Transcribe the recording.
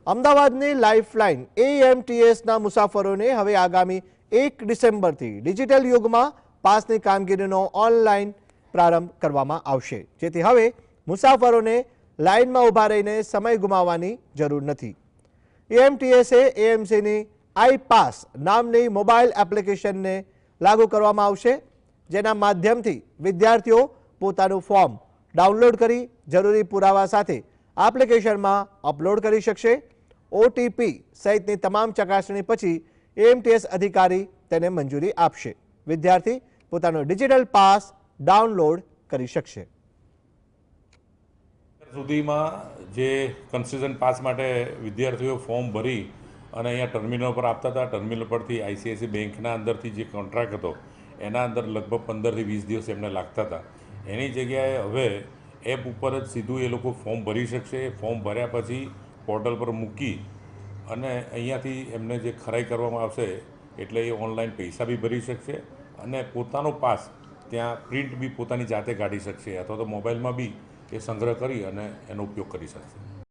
અમદાવાદની લાઇફલાઇન એએમટીએસના મુસાફરોને હવે આગામી 1 ડિસેમ્બરથી ડિજિટલ યુગમાં પાસની કામગીરીનો ઓનલાઈન પ્રારંભ કરવામાં આવશે, જેથી હવે મુસાફરોને લાઇનમાં ઊભા રહીને સમય ગુમાવવાની જરૂર નથી. એએમટીએસે એએમસીની આઈ પાસ નામની મોબાઈલ એપ્લિકેશનને લાગુ કરવામાં આવશે, જેના માધ્યમથી વિદ્યાર્થીઓ પોતાનું ફોર્મ ડાઉનલોડ કરી જરૂરી પુરાવા સાથે એપ્લિકેશનમાં અપલોડ કરી શકશે. ઓટીપી સહિતની તમામ ચકાસણી પછી એએમટીએસ અધિકારી તેને મંજૂરી આપશે. વિદ્યાર્થી પોતાનો ડિજિટલ પાસ ડાઉનલોડ કરી શકશે. સુધીમાં જે કન્સેશન પાસ માટે વિદ્યાર્થીઓ ફોર્મ ભરી અને અહીંયા ટર્મિનલ પર આપતા હતા. ટર્મિનલ પરથી આઈસીઆઈસી બેંકના અંદરથી જે કોન્ટ્રાક્ટ હતો એના અંદર લગભગ 15 થી 20 દિવસ એમને લાગતા હતા. એની જગ્યાએ હવે એપ ઉપર જ સીધું એ લોકો ફોર્મ ભરી શકશે. ફોર્મ ભર્યા પછી પોર્ટલ પર મૂકી અને અહીંયાથી એમને જે ખરાઈ કરવામાં આવશે એટલે એ ઓનલાઈન પૈસા બી ભરી શકશે અને પોતાનો પાસ ત્યાં પ્રિન્ટ બી પોતાની જાતે કાઢી શકશે અથવા તો મોબાઈલમાં બી એ સંગ્રહ કરી અને એનો ઉપયોગ કરી શકશે.